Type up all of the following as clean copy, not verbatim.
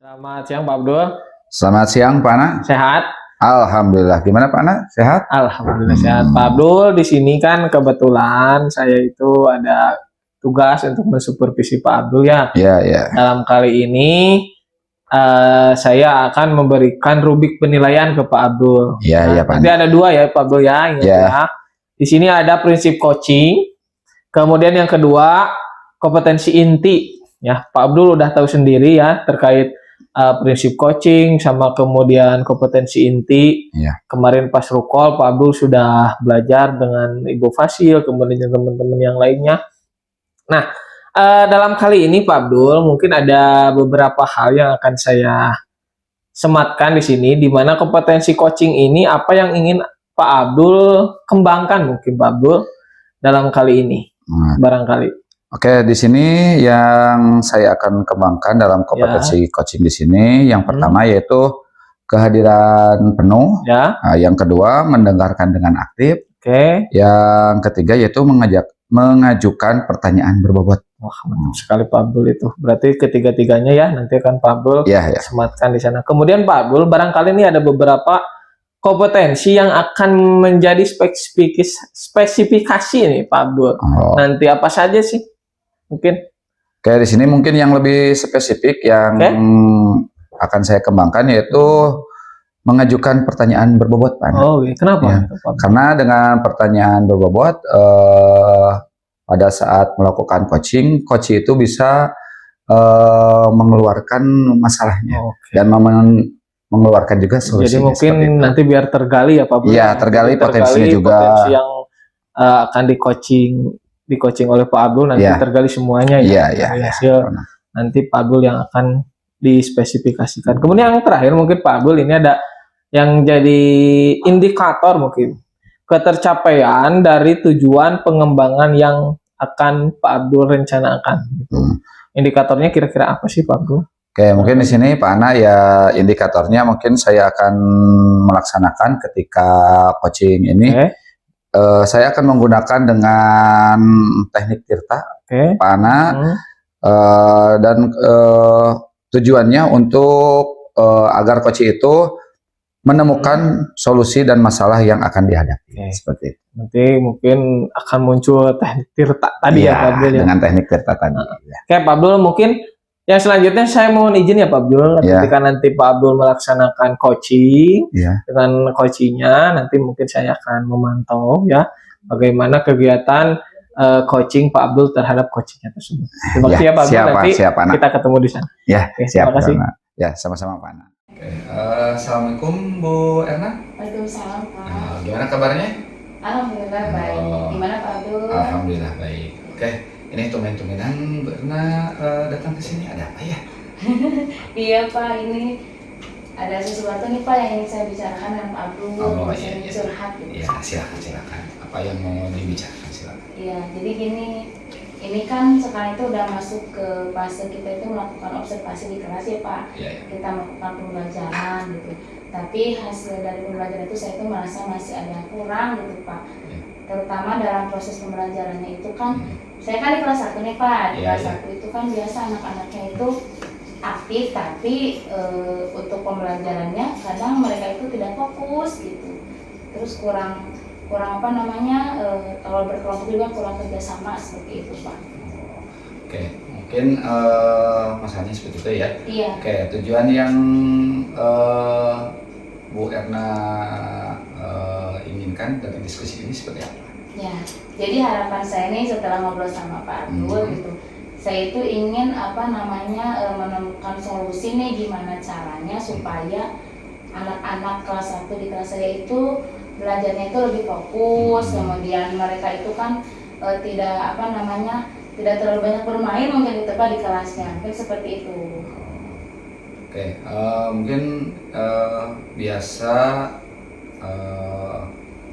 Selamat siang Pak Abdul. Selamat siang Pak Ana. Sehat? Alhamdulillah. Gimana Pak Ana? Sehat? Alhamdulillah sehat. Pak Abdul, di sini kan kebetulan saya itu ada tugas untuk mensupervisi Pak Abdul ya. Iya, iya. Dalam kali ini saya akan memberikan rubrik penilaian ke Pak Abdul. Iya, iya Pak Nanti Ana. ada dua ya Pak Abdul ya. Ingat Iya. ya. Di sini ada prinsip coaching. Kemudian yang kedua kompetensi inti. Ya, Pak Abdul udah tahu sendiri ya terkait prinsip coaching sama kemudian kompetensi inti. Iya. Kemarin pas rukol Pak Abdul sudah belajar dengan Ibu Fasil, kemudian teman-teman yang lainnya. Nah, dalam kali ini Pak Abdul mungkin ada beberapa hal yang akan saya sematkan di sini, di mana kompetensi coaching ini apa yang ingin Pak Abdul kembangkan mungkin Pak Abdul dalam kali ini, barangkali. Oke, di sini yang saya akan kembangkan dalam kompetensi coaching di sini, yang pertama yaitu kehadiran penuh. Ya. Yang kedua mendengarkan dengan aktif. Oke. Yang ketiga yaitu mengajukan pertanyaan berbobot. Wah, mantap sekali Pak Abdul itu. Berarti ketiga-tiganya ya nanti akan Pak Abdul sematkan di sana. Kemudian Pak Abdul, barangkali ini ada beberapa kompetensi yang akan menjadi spesifikasi nih Pak Abdul. Nanti apa saja sih? Mungkin. Oke, di sini mungkin yang lebih spesifik yang akan saya kembangkan yaitu mengajukan pertanyaan berbobot, Pak. Oh, kenapa? Ya, karena dengan pertanyaan berbobot pada saat melakukan coaching, coach itu bisa mengeluarkan masalahnya dan mengeluarkan juga solusinya. Jadi mungkin nanti biar tergali ya Pak. Iya, tergali potensinya juga. Potensi yang akan di coaching oleh Pak Abdul nanti tergali semuanya ya. Hasil nanti Pak Abdul yang akan dispesifikasikan. Kemudian yang terakhir mungkin Pak Abdul ini ada yang jadi indikator mungkin ketercapaian dari tujuan pengembangan yang akan Pak Abdul rencanakan. Gitu. Indikatornya kira-kira apa sih Pak Abdul? Oke, mungkin di sini Pak Ana ya indikatornya mungkin saya akan melaksanakan ketika coaching ini. Saya akan menggunakan dengan teknik Tirta, Pak Ana, dan tujuannya untuk agar coach itu menemukan solusi dan masalah yang akan dihadapi. Seperti itu. Nanti mungkin akan muncul teknik Tirta tadi ya Pak Abdul. Dengan teknik Tirta tadi. Oke Pak Abdul, mungkin yang selanjutnya saya mohon izin ya Pak Abdul, ketika nanti Pak Abdul melaksanakan coaching dengan coachingnya, nanti mungkin saya akan memantau ya bagaimana kegiatan coaching Pak Abdul terhadap coachingnya tersebut. Terima kasih ya Pak Abdul, nanti kita ketemu di sana. Ya, terima kasih. Ya, sama-sama Pak Ana. Assalamualaikum Bu Erna. Waalaikumsalam Pak. Gimana kabarnya? Alhamdulillah baik. Gimana Pak Abdul? Alhamdulillah baik. Oke. Ini tumben-tumbenan Berna datang ke sini, ada apa ya? Iya Pak, ini ada sesuatu nih Pak yang ingin saya bicarakan dengan Pak Abdul. Saya curhat gitu. Iya, silakan. Apa yang mau dibicarakan, silakan. Iya, jadi gini, ini kan sekarang itu udah masuk ke fase kita itu melakukan observasi di kelas ya Pak. Kita melakukan pembelajaran gitu. Tapi hasil dari pembelajaran itu saya itu merasa masih ada yang kurang gitu Pak. Terutama dalam proses pembelajarannya itu kan saya kan di kelas 1 nih Pak. Di kelas 1 itu kan biasa anak-anaknya itu aktif, tapi untuk pembelajarannya kadang mereka itu tidak fokus gitu. Terus kurang apa namanya, kalau berkelompok juga kurang kerjasama seperti itu Pak. Oke, mungkin masalahnya seperti itu ya. Iya. Oke, tujuan yang Bu Erna inginkan dari diskusi ini seperti apa? Ya, jadi harapan saya ini setelah ngobrol sama Pak Abdul gitu, saya itu ingin apa namanya menemukan solusi nih gimana caranya supaya anak-anak kelas 1 di kelas saya itu belajarnya itu lebih fokus, kemudian mereka itu kan tidak apa namanya tidak terlalu banyak bermain mungkin gitu Pak di kelasnya, mungkin seperti itu. Oke, mungkin biasa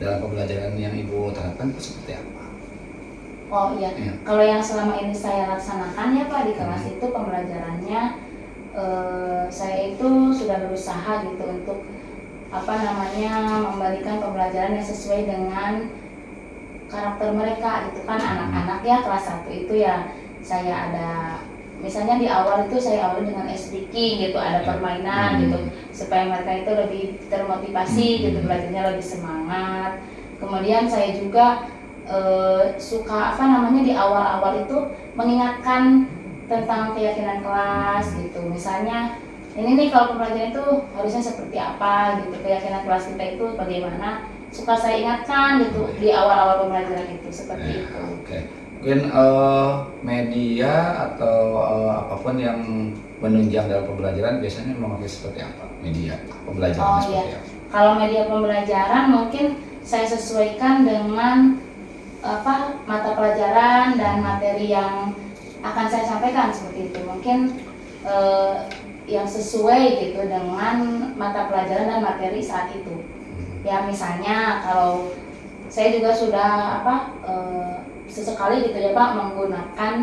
dalam pembelajaran yang Ibu terapkan itu seperti apa? Oh iya, kalau yang selama ini saya laksanakan ya Pak di kelas itu pembelajarannya saya itu sudah berusaha gitu untuk apa namanya memberikan pembelajaran yang sesuai dengan karakter mereka. Itu kan anak-anak ya kelas 1 itu ya saya ada misalnya di awal itu saya awali dengan ice breaking gitu, ada permainan gitu supaya mereka itu lebih termotivasi gitu, belajarnya lebih semangat. Kemudian saya juga suka di awal-awal itu mengingatkan tentang keyakinan kelas gitu. Misalnya ini nih kalau pembelajaran itu harusnya seperti apa gitu, keyakinan kelas kita itu bagaimana, suka saya ingatkan gitu di awal-awal pembelajaran itu seperti itu. Mungkin media atau apapun yang menunjang dalam pembelajaran biasanya memakai seperti apa media pembelajaran seperti apa? Kalau media pembelajaran mungkin saya sesuaikan dengan mata pelajaran dan materi yang akan saya sampaikan seperti itu. Mungkin yang sesuai gitu dengan mata pelajaran dan materi saat itu. Ya misalnya kalau saya juga sudah sesekali gitu ya Pak menggunakan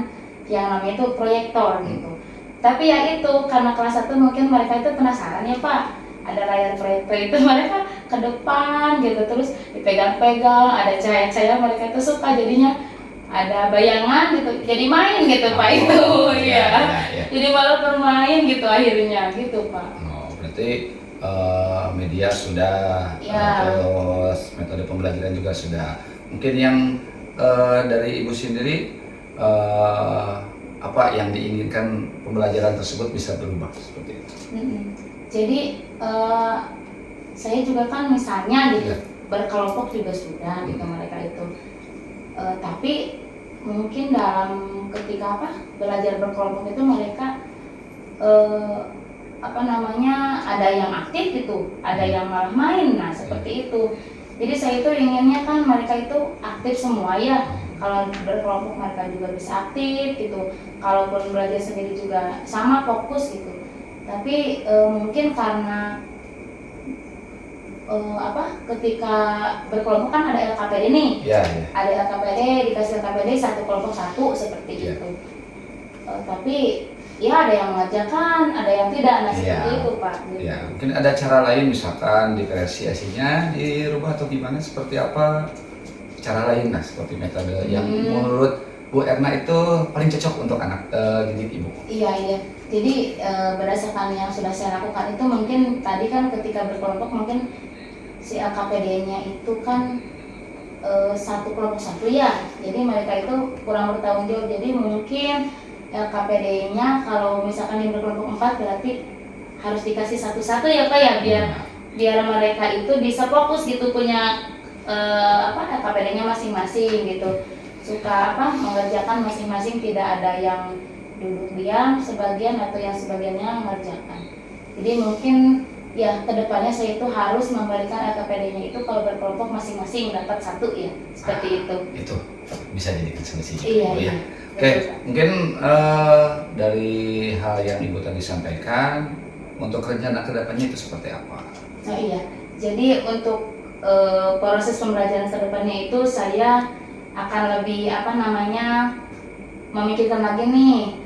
yang namanya itu proyektor gitu. Tapi ya itu karena kelas 1 mungkin mereka itu penasaran ya Pak, ada layar proyektor itu mereka ke depan gitu terus dipegang-pegang, ada cahaya-cahaya mereka itu suka jadinya ada bayangan gitu, jadi main gitu Pak itu ya. Jadi malah bermain gitu akhirnya gitu Pak. Berarti media sudah, terus metode pembelajaran juga sudah. Mungkin yang dari Ibu sendiri apa yang diinginkan pembelajaran tersebut bisa berubah seperti itu? Jadi saya juga kan misalnya gitu berkelompok juga sudah gitu mereka itu, tapi mungkin dalam ketika belajar berkelompok itu mereka ada yang aktif gitu, ada yang malah main, nah seperti itu. Jadi saya itu inginnya kan mereka itu aktif semua ya. Kalau berkelompok mereka juga bisa aktif gitu. Kalaupun belajar sendiri juga sama fokus gitu. Tapi mungkin karena ketika berkelompok kan ada LKPD nih. Ada LKPD, dikasih LKPD satu kelompok satu seperti itu. Tapi ya ada yang mengerjakan, ada yang tidak, seperti itu Pak. Gitu. Mungkin ada cara lain misalkan diferensiasinya dirubah atau gimana, seperti apa cara lain seperti metode yang menurut Bu Erna itu paling cocok untuk anak didik Ibu. Iya. Jadi berdasarkan yang sudah saya lakukan itu mungkin tadi kan ketika berkelompok mungkin si LKPD-nya itu kan satu kelompok satu ya. Jadi mereka itu kurang bertanggung jawab. Jadi mungkin LKPD-nya kalau misalkan yang berkelompok 4 berarti harus dikasih satu-satu ya Pak ya, biar mereka itu bisa fokus gitu, punya LKPD-nya masing-masing gitu, suka mengerjakan masing-masing, tidak ada yang duduk diam sebagian atau yang sebagiannya mengerjakan. Jadi mungkin ya kedepannya saya itu harus memberikan LKPD-nya itu kalau berkelompok masing-masing dapat satu ya, seperti itu. Itu bisa jadikan solusi. Iya. Mungkin dari hal yang Ibu tadi sampaikan, untuk rencana kedepannya itu seperti apa? Jadi untuk proses pembelajaran kedepannya itu saya akan lebih memikirkan lagi nih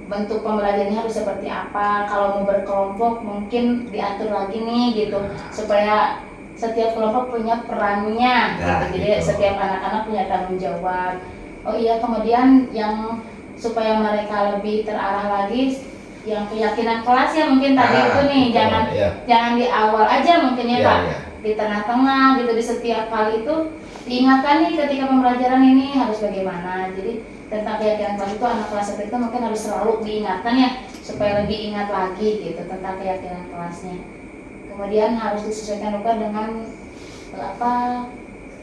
bentuk pembelajarannya harus seperti apa. Kalau mau berkelompok mungkin diatur lagi nih gitu, supaya setiap kelompok punya perannya gitu. Jadi setiap anak-anak punya tanggung jawab. Kemudian yang supaya mereka lebih terarah lagi, yang keyakinan kelas ya mungkin tadi itu nih, jangan di awal aja mungkin ya Pak, di tengah-tengah gitu, di setiap kali itu diingatkan nih ketika pembelajaran ini harus bagaimana. Jadi tentang keyakinan kelas itu anak kelas 1 itu mungkin harus selalu diingatkan ya, supaya lebih ingat lagi gitu tentang keyakinan kelasnya. Kemudian harus disesuaikan juga dengan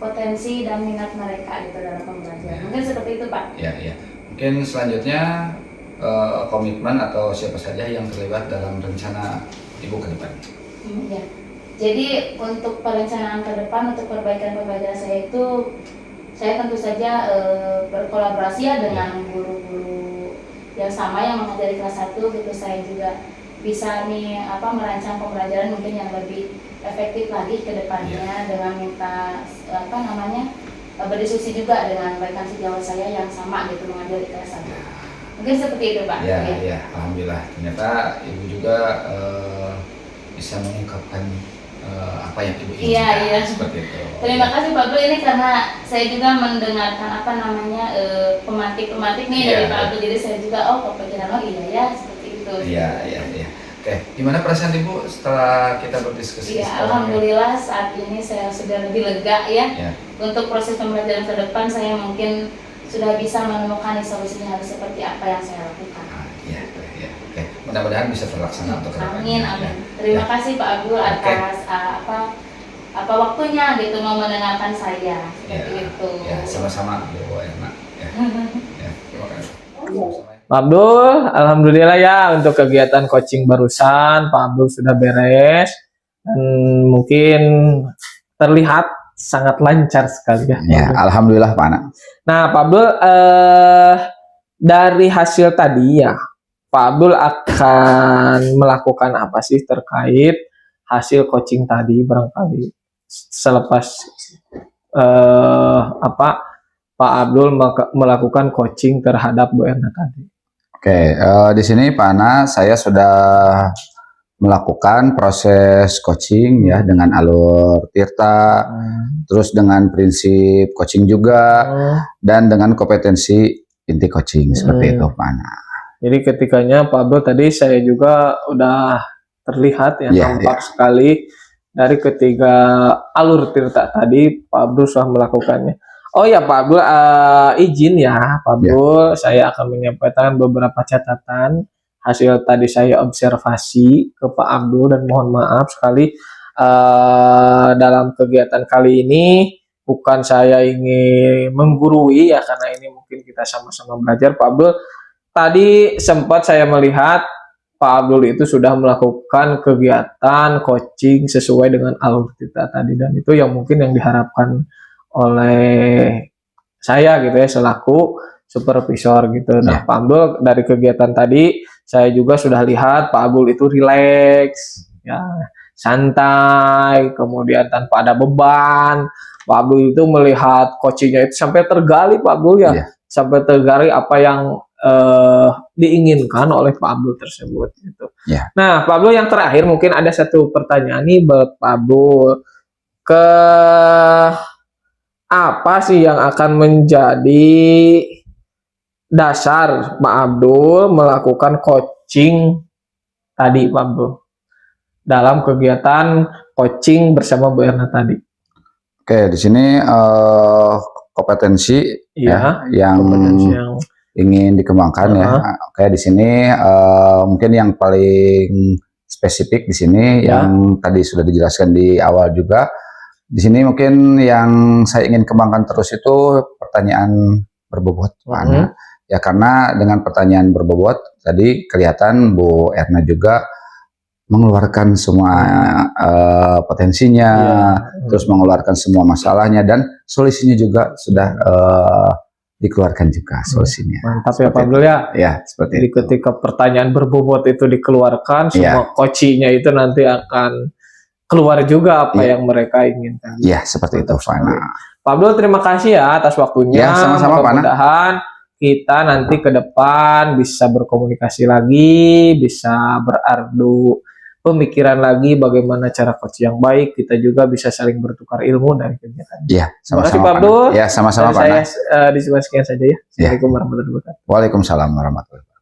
potensi dan minat mereka gitu dalam pembelajaran. Mungkin seperti itu Pak. Mungkin selanjutnya komitmen atau siapa saja yang terlibat dalam rencana Ibu ke depan. Jadi untuk perencanaan ke depan untuk perbaikan pembelajaran saya itu, saya tentu saja berkolaborasi ya dengan guru-guru yang sama yang mengajari kelas 1 gitu. Saya juga bisa nih merancang pembelajaran mungkin yang lebih efektif lagi ke depannya dengan minta berdiskusi juga dengan rekan sejawat saya yang sama gitu mengajari kelas 1. Mungkin seperti itu Pak. Alhamdulillah ternyata Ibu juga bisa mengungkapkan apa yang Ibu inginkan. Iya, iya. Seperti itu. Terima kasih Pak Abdul, ini karena saya juga mendengarkan apa namanya pemantik nih dari Pak Abdul, jadi saya juga kepikiran iya ya seperti itu. Iya. Oke, gimana perasaan Ibu setelah kita berdiskusi? Iya, alhamdulillah saat ini saya sudah lebih lega ya. Untuk proses pembelajaran ke depan saya mungkin sudah bisa menemukan solusinya harus seperti apa yang saya lakukan. Iya. Oke, mudah-mudahan bisa terlaksana untuk kedepannya. Amin. Terima kasih Pak Abdul atas apa waktunya gitu mau mendengarkan saya seperti itu. Ya, sama-sama Bu Erna. Terima kasih. Pak Abdul, alhamdulillah ya untuk kegiatan coaching barusan Pak Abdul sudah beres dan mungkin terlihat sangat lancar sekali ya. Ya, alhamdulillah Pak Ana. Nah Pak Abdul, dari hasil tadi ya, Pak Abdul akan melakukan apa sih terkait hasil coaching tadi barangkali selepas Pak Abdul melakukan coaching terhadap Bu Erna tadi. Oke, di sini Pak Ana saya sudah melakukan proses coaching ya dengan alur Tirta, terus dengan prinsip coaching juga, dan dengan kompetensi inti coaching seperti itu Pak Ana. Jadi ketikanya Pak Abdul tadi saya juga udah terlihat ya nampak sekali dari ketiga alur Tirta tadi Pak Abdul sudah melakukannya. Oh ya Pak Abdul, izin ya Pak Abdul, saya akan menyampaikan beberapa catatan hasil tadi saya observasi ke Pak Abdul dan mohon maaf sekali dalam kegiatan kali ini bukan saya ingin menggurui ya karena ini mungkin kita sama-sama belajar. Pak Abdul, tadi sempat saya melihat Pak Abdul itu sudah melakukan kegiatan coaching sesuai dengan alur kita tadi dan itu yang mungkin yang diharapkan oleh saya gitu ya selaku supervisor gitu. Nah Pak Abdul dari kegiatan tadi saya juga sudah lihat Pak Abdul itu rileks ya, santai, kemudian tanpa ada beban. Pak Abdul itu melihat coachingnya itu sampai tergali Pak Abdul ya, sampai tergali apa yang diinginkan oleh Pak Abdul tersebut gitu. Nah Pak Abdul yang terakhir mungkin ada satu pertanyaan nih buat Pak Abdul, apa sih yang akan menjadi dasar Pak Abdul melakukan coaching tadi Pak Abdul dalam kegiatan coaching bersama Bu Erna tadi? Oke, di sini kompetensi yang ingin dikembangkan ya. Oke, di sini mungkin yang paling spesifik di sini yang tadi sudah dijelaskan di awal juga. Di sini mungkin yang saya ingin kembangkan terus itu pertanyaan berbobot, Pak Ana. Ya karena dengan pertanyaan berbobot tadi kelihatan Bu Erna juga mengeluarkan semua potensinya, terus mengeluarkan semua masalahnya dan solusinya juga sudah dikeluarkan juga solusinya. Mantap ya Pak Abdul ya. Ya seperti jadi itu. Ketika pertanyaan berbobot itu dikeluarkan, semua coachingnya itu nanti akan keluar juga apa yang mereka inginkan. Iya, seperti itu, Pak Ana. Pak Abdul, terima kasih ya atas waktunya. Ya, sama-sama, Pak Ana. Mudah-mudahan kita nanti ke depan bisa berkomunikasi lagi, bisa beradu pemikiran lagi bagaimana cara coach yang baik. Kita juga bisa saling bertukar ilmu dari kegiatan. Iya, sama-sama. Terima kasih Pak Abdul. Ya, sama-sama Pak Ana. Saya disebut sekian saja ya. Assalamualaikum warahmatullahi wabarakatuh. Waalaikumsalam warahmatullahi wabarakatuh.